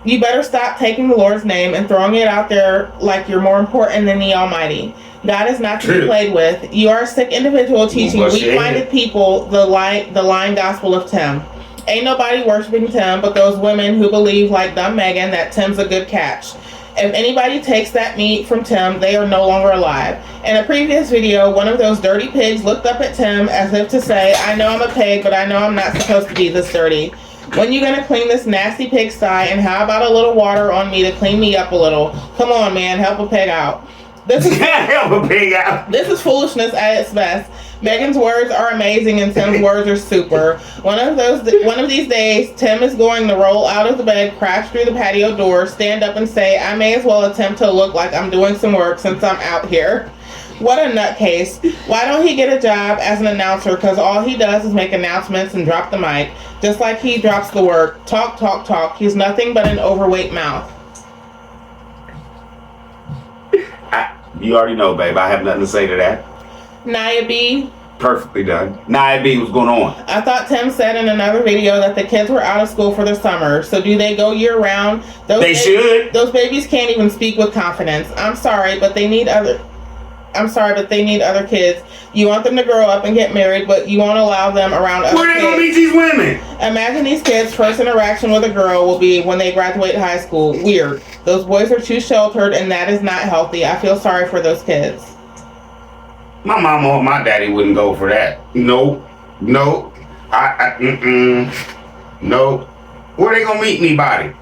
S2: You better stop taking the Lord's name and throwing it out there like you're more important than the Almighty. God is not to be played with. You are a sick individual teaching weak-minded people the lying gospel of Tim. Ain't nobody worshiping Tim but those women who believe, like dumb Megan, that Tim's a good catch. If anybody takes that meat from Tim, they are no longer alive. In a previous video, one of those dirty pigs looked up at Tim as if to say, I know I'm a pig, but I know I'm not supposed to be this dirty. When you gonna clean this nasty pigsty, and how about a little water on me to clean me up a little? Come on, man, help a pig out. This is
S1: help a pig out.
S2: This is foolishness at its best. Megan's words are amazing and Tim's words are super. One of these days, Tim is going to roll out of the bed, crash through the patio door, stand up and say, I may as well attempt to look like I'm doing some work since I'm out here. What a nutcase. Why don't he get a job as an announcer? Because all he does is make announcements and drop the mic. Just like he drops the work. Talk, talk, talk. He's nothing but an overweight mouth.
S1: You already know, babe. I have nothing to say to that.
S2: Nia B.
S1: Perfectly done. Nia B, what's going on?
S2: I thought Tim said in another video that the kids were out of school for the summer. So do they go year round?
S1: They should.
S2: Those babies can't even speak with confidence. I'm sorry, but they need other kids. You want them to grow up and get married, but you won't allow them around other kids.
S1: Where they gonna meet these women?
S2: Imagine these kids' first interaction with a girl will be when they graduate high school. Weird. Those boys are too sheltered, and that is not healthy. I feel sorry for those kids.
S1: My mama or my daddy wouldn't go for that. Nope. Nope. Nope. Where they gonna meet anybody?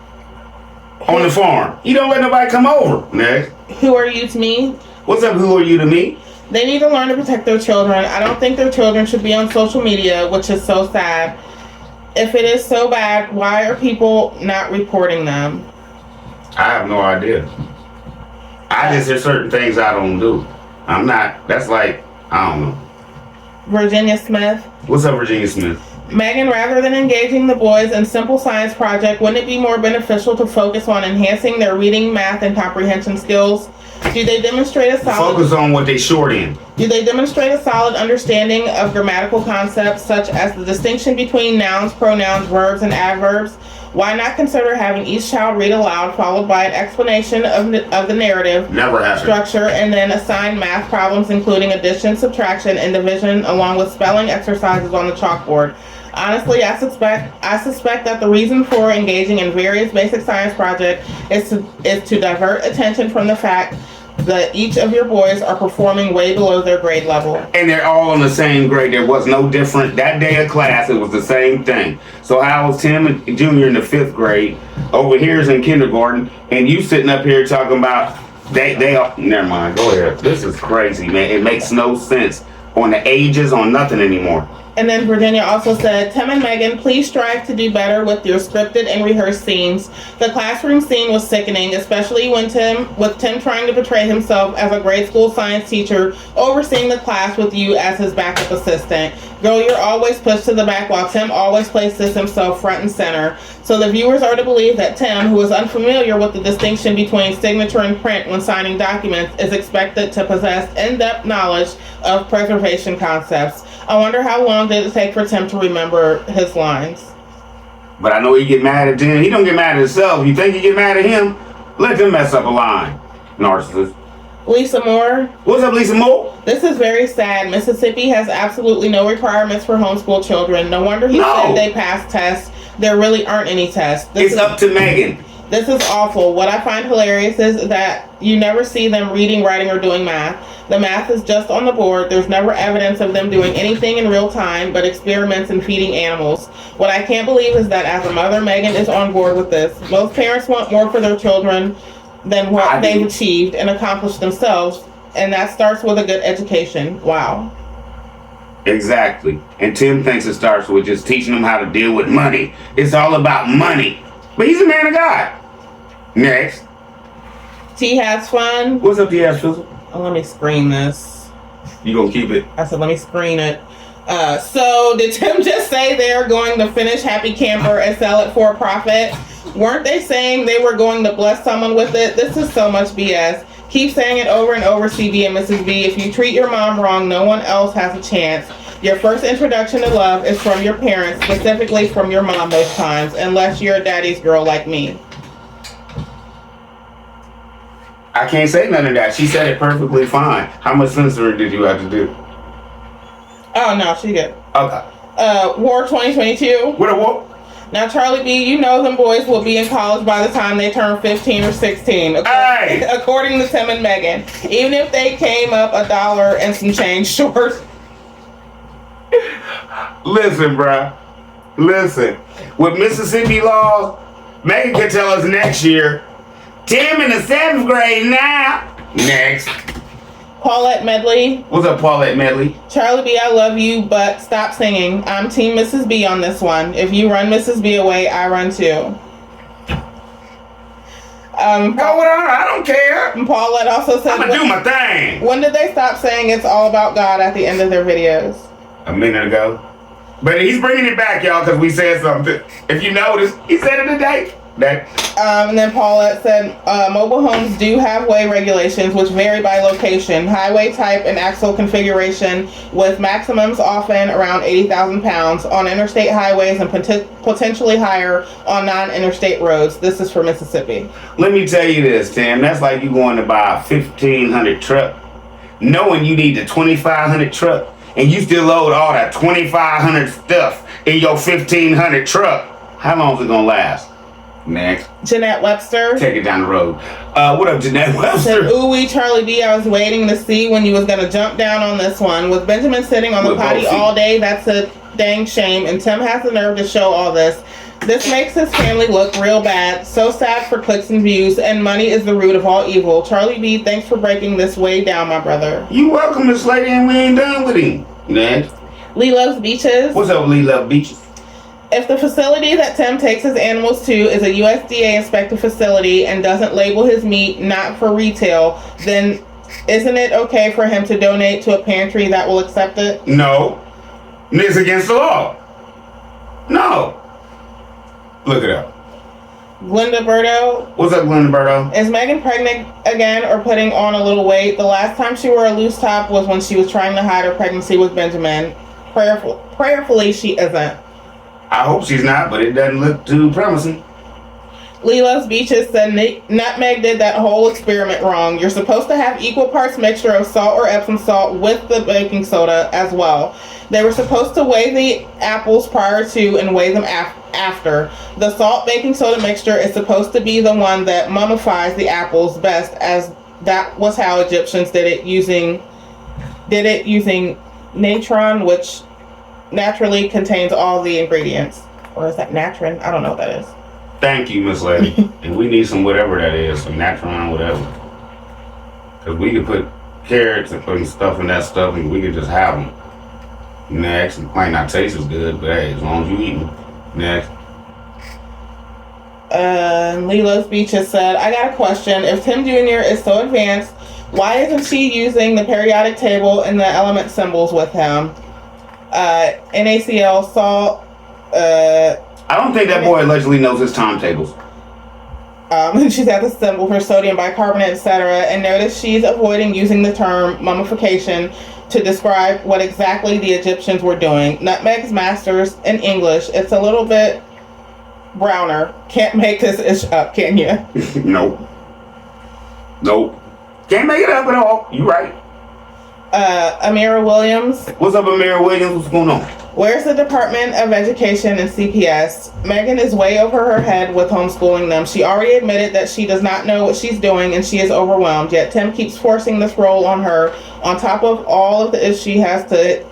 S1: On the farm. You don't let nobody come over. Next.
S2: Who are you to me?
S1: What's up, who are you to me?
S2: They need to learn to protect their children. I don't think their children should be on social media, which is so sad. If it is so bad, why are people not reporting them?
S1: I have no idea. There's certain things I don't do. I'm not, that's like, I don't know.
S2: Virginia Smith.
S1: What's up, Virginia Smith?
S2: Megan, rather than engaging the boys in simple science project, wouldn't it be more beneficial to focus on enhancing their reading, math, and comprehension skills? Do they demonstrate a solid
S1: Focus on what they short in.
S2: Do they demonstrate a solid understanding of grammatical concepts such as the distinction between nouns, pronouns, verbs, and adverbs? Why not consider having each child read aloud, followed by an explanation of the narrative
S1: Never happened.
S2: structure, and then assign math problems including addition, subtraction, and division, along with spelling exercises on the chalkboard? Honestly, I suspect that the reason for engaging in various basic science projects is to divert attention from the fact that each of your boys are performing way below their grade level.
S1: And they're all on the same grade. There was no different. That day of class, it was the same thing. So how was Tim Jr. in the 5th grade? Over here is in kindergarten. And you sitting up here talking about, they are, never mind, go ahead. This is crazy, man. It makes no sense on the ages, on nothing anymore.
S2: And then Virginia also said, Tim and Megan, please strive to do better with your scripted and rehearsed scenes. The classroom scene was sickening, especially when Tim trying to portray himself as a grade school science teacher, overseeing the class with you as his backup assistant. Girl, you're always pushed to the back while Tim always places himself front and center. So the viewers are to believe that Tim, who is unfamiliar with the distinction between signature and print when signing documents, is expected to possess in-depth knowledge of preservation concepts. I wonder how long did it take for Tim to remember his lines.
S1: But I know he get mad at Tim. He don't get mad at himself. You think he get mad at him? Let him mess up a line. Narcissist.
S2: Lisa Moore.
S1: What's up, Lisa Moore?
S2: This is very sad. Mississippi has absolutely no requirements for homeschool children. No wonder he said they pass tests. There really aren't any tests.
S1: It's up to Megan.
S2: This is awful. What I find hilarious is that you never see them reading, writing, or doing math. The math is just on the board. There's never evidence of them doing anything in real time but experiments in feeding animals. What I can't believe is that as a mother, Megan is on board with this. Most parents want more for their children than what they've achieved and accomplished themselves, and that starts with a good education. Wow.
S1: Exactly. And Tim thinks it starts with just teaching them how to deal with money. It's all about money. But he's a man of God. Next.
S2: T has fun.
S1: What's up, T has Fizzle?
S2: Oh, let me screen this.
S1: You gonna keep it?
S2: I said, let me screen it. So did Tim just say they're going to finish Happy Camper and sell it for a profit? Weren't they saying they were going to bless someone with it? This is so much BS. Keep saying it over and over, CB and Mrs. B. If you treat your mom wrong, no one else has a chance. Your first introduction to love is from your parents, specifically from your mom most times, unless you're a daddy's girl like me.
S1: I can't say none of that. She said it perfectly fine. How much censoring did you have to do?
S2: Oh, no, she good.
S1: Okay.
S2: War 2022.
S1: What a war?
S2: Now, Charlie B, you know them boys will be in college by the time they turn 15 or 16. According to Tim and Megan. Even if they came up $1 and some change short.
S1: Listen, bruh. Listen. With Mississippi laws, Megan can tell us next year, Tim in the 7th grade now. Next.
S2: Paulette Medley.
S1: What's up, Paulette Medley?
S2: Charlie B, I love you, but stop singing. I'm Team Mrs. B on this one. If you run Mrs. B away, I run too.
S1: I don't care.
S2: Paulette also said,
S1: I'm gonna do my thing.
S2: When did they stop saying it's all about God at the end of their videos?
S1: A minute ago. But he's bringing it back, y'all, because we said something. If you notice, he said it today.
S2: And then Paulette said, mobile homes do have way regulations which vary by location, highway type, and axle configuration, with maximums often around 80,000 pounds on interstate highways and potentially higher on non-interstate roads. This is for Mississippi.
S1: Let me tell you this, Tim. That's like you going to buy a 1,500 truck, knowing you need the 2,500 truck, and you still load all that 2,500 stuff in your 1,500 truck. How long is it gonna last? Next.
S2: Jeanette Webster.
S1: Take it down the road. What up, Jeanette Webster?
S2: Said, ooh-wee, Charlie B, I was waiting to see when you was going to jump down on this one. With Benjamin sitting on the potty all day, that's a dang shame. And Tim has the nerve to show all this. This makes his family look real bad. So sad for clicks and views. And money is the root of all evil. Charlie B, thanks for breaking this way down, my brother.
S1: You welcome, Miss Lady, and we ain't done with him. Next.
S2: Lee Loves Beaches.
S1: What's up, Lee Love Beaches?
S2: If the facility that Tim takes his animals to is a USDA inspected facility and doesn't label his meat not for retail, then isn't it okay for him to donate to a pantry that will accept it?
S1: No. It's against the law. No. Look it up.
S2: Glenda Berto.
S1: What's up, Glenda Berto?
S2: Is Megan pregnant again or putting on a little weight? The last time she wore a loose top was when she was trying to hide her pregnancy with Benjamin. Prayerfully, she isn't.
S1: I hope she's not, but it doesn't look too promising.
S2: Lila's Beaches said Nutmeg did that whole experiment wrong. You're supposed to have equal parts mixture of salt or Epsom salt with the baking soda as well. They were supposed to weigh the apples prior to and weigh them after. The salt baking soda mixture is supposed to be the one that mummifies the apples best, as that was how Egyptians did it using natron, which naturally contains all the ingredients. Or is that natron? I don't know what that is.
S1: Thank you, Miss Lady. And we need some whatever that is, some natron, whatever. Because we could put carrots and put stuff in that stuff and we could just have them. Next, it might not taste as good, but hey, as long as you eat them. Next.
S2: Lilo's Beaches said, I got a question. If Tim Jr. is so advanced, why isn't she using the periodic table and the element symbols with him? NaCl, salt,
S1: I don't think that boy allegedly knows his timetables.
S2: She's at the symbol for sodium bicarbonate, etc. And notice she's avoiding using the term mummification to describe what exactly the Egyptians were doing. Nutmeg's master's in English. It's a little bit browner. Can't make this ish up, can you?
S1: Nope. Can't make it up at all. You right.
S2: Amira Williams.
S1: What's up, Amira Williams? What's going on?
S2: Where's the Department of Education and CPS? Megan is way over her head with homeschooling them. She already admitted that she does not know what she's doing and she is overwhelmed. Yet Tim keeps forcing this role on her on top of all of the issues she has to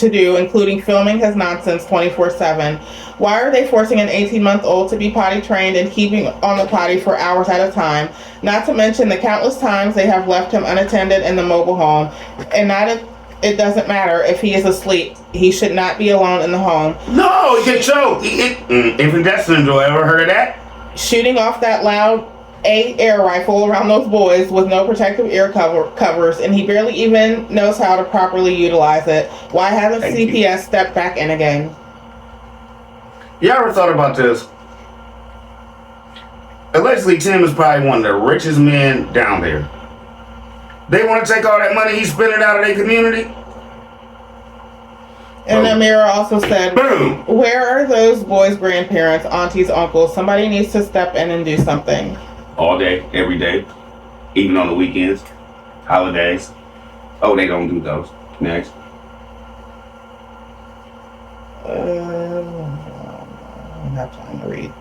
S2: do, including filming his nonsense 24/7. Why are they forcing an 18-month-old to be potty trained and keeping on the potty for hours at a time? Not to mention the countless times they have left him unattended in the mobile home. And it doesn't matter if he is asleep. He should not be alone in the home.
S1: No, he can choke. Infant death syndrome. Ever heard of that?
S2: Shooting off that loud air rifle around those boys with no protective ear covers, and he barely even knows how to properly utilize it. Why hasn't CPS stepped back in again?
S1: You ever thought about this? Allegedly, Tim is probably one of the richest men down there. They want to take all that money he's spending out of their community?
S2: And Amira also said,
S1: boom.
S2: Where are those boys' grandparents, aunties, uncles? Somebody needs to step in and do something.
S1: All day, every day, even on the weekends, holidays. Oh, they don't do those. Next.
S2: I'm not trying to read.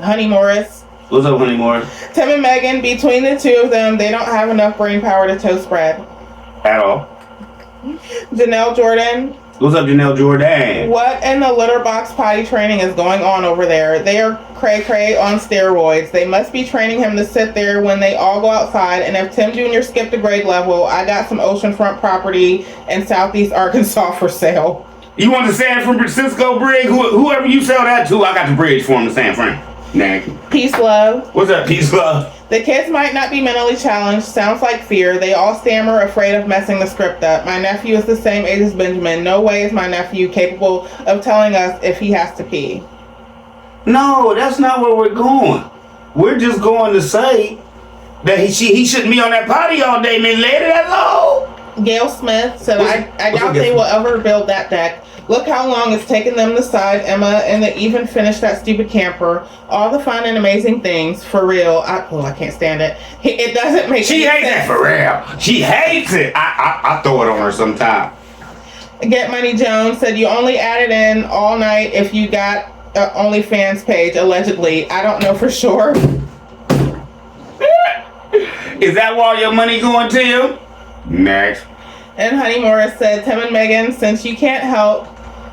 S2: Honey Morris.
S1: What's up, Honey Morris?
S2: Tim and Megan, between the two of them, they don't have enough brain power to toast bread.
S1: At all.
S2: Janelle Jordan.
S1: What's up, Janelle Jordan?
S2: What in the litter box potty training is going on over there? They are cray-cray on steroids. They must be training him to sit there when they all go outside. And if Tim Jr. skipped a grade level, I got some oceanfront property in Southeast Arkansas for sale.
S1: You want the San Francisco bridge? Whoever you sell that to, I got the bridge for him to San Fran. Next.
S2: Peace, love.
S1: What's up, peace, love?
S2: The kids might not be mentally challenged. Sounds like fear. They all stammer, afraid of messing the script up. My nephew is the same age as Benjamin. No way is my nephew capable of telling us if he has to pee.
S1: No, that's not where we're going. We're just going to say that he shouldn't be on that potty all day, man. Lady, that low.
S2: Gail Smith said, I doubt they will ever build that deck. Look how long it's taken them to decide, Emma, and they even finished that stupid camper. All the fun and amazing things, for real. I can't stand it. It doesn't make
S1: She hates
S2: sense.
S1: it for real. She hates it. I throw it on her sometime.
S2: Get Money Jones said, you only added in all night if you got an OnlyFans page, allegedly. I don't know for sure.
S1: Is that why your money going to you? Next.
S2: And Honey Morris said, Tim and Megan, since you can't help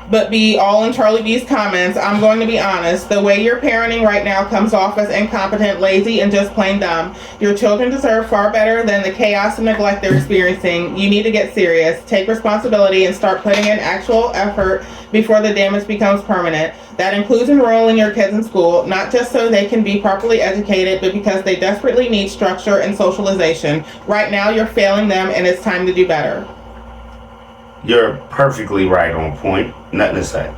S2: but be all in Charlie B's comments, I'm going to be honest. The way you're parenting right now comes off as incompetent, lazy, and just plain dumb. Your children deserve far better than the chaos and neglect they're experiencing. You need to get serious, take responsibility, and start putting in actual effort before the damage becomes permanent. That includes enrolling your kids in school, not just so they can be properly educated, but because they desperately need structure and socialization. Right now, you're failing them, and it's time to do better.
S1: You're perfectly right on point. Nothing to say.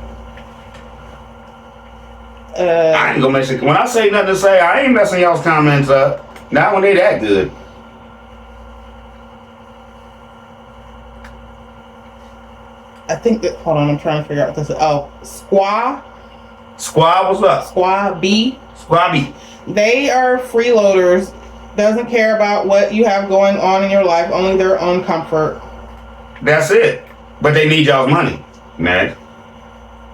S1: I ain't gonna mess it. When I say nothing to say, I ain't messing y'all's comments up. Not when they that good.
S2: I think that, hold on, I'm trying to figure out what this is. Oh, Squaw
S1: Squad, what's up?
S2: Squaw B.
S1: Squabby.
S2: They are freeloaders. Doesn't care about what you have going on in your life, only their own comfort.
S1: That's it. But they need y'all's money. Next.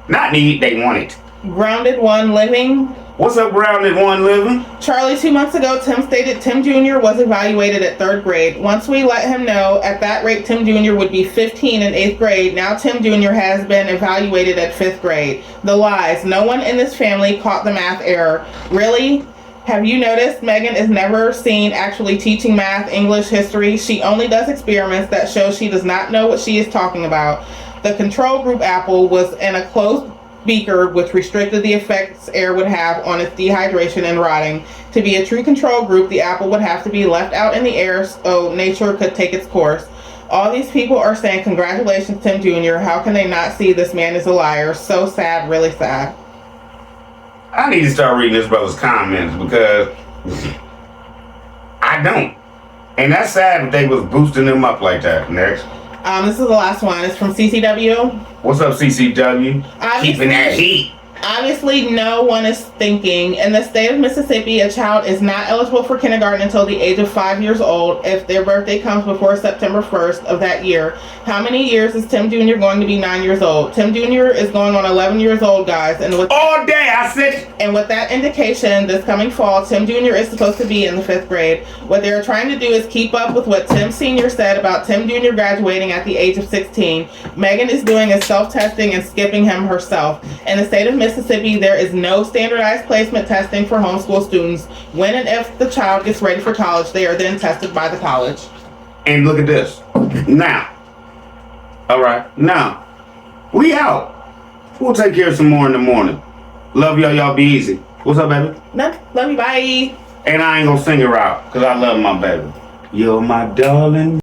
S1: Not need, they want it.
S2: Grounded One Living.
S1: What's up, Grounded One Living?
S2: Charlie, 2 months ago, Tim stated Tim Jr. was evaluated at 3rd grade. Once we let him know at that rate Tim Jr. would be 15 in 8th grade, now Tim Jr. has been evaluated at 5th grade. The lies. No one in this family caught the math error. Really? Have you noticed Megan is never seen actually teaching math, English, history? She only does experiments that show she does not know what she is talking about. The control group apple was in a closed beaker, which restricted the effects air would have on its dehydration and rotting. To be a true control group, the apple would have to be left out in the air so nature could take its course. All these people are saying, congratulations, Tim Jr. How can they not see this man is a liar? So sad, really sad.
S1: I need to start reading this brother's comments because I don't. And that's sad that they was boosting him up like that. Next.
S2: This is the last one. It's from CCW.
S1: What's up, CCW?
S2: Obviously,
S1: Keeping that heat.
S2: Obviously, no one is thinking, in the state of Mississippi, a child is not eligible for kindergarten until the age of 5 years old if their birthday comes before September 1st of that year. How many years is Tim Jr. going to be 9 years old? Tim Jr. is going on 11 years old, guys. And with
S1: all day, I said.
S2: And with that indication, this coming fall, Tim Jr. is supposed to be in the 5th grade. What they're trying to do is keep up with what Tim Sr. said about Tim Jr. graduating at the age of 16. Megan is doing a self-testing and skipping him herself. In the state of Mississippi, there is no standardized placement testing for homeschool students. When and if the child gets ready for college, they are then tested by the college.
S1: And look at this. Now. All right. Now. We out. We'll take care of some more in the morning. Love y'all. Y'all be easy. What's up, baby?
S2: No, love you. Bye.
S1: And I ain't gonna sing her out because I love my baby. You're my darling.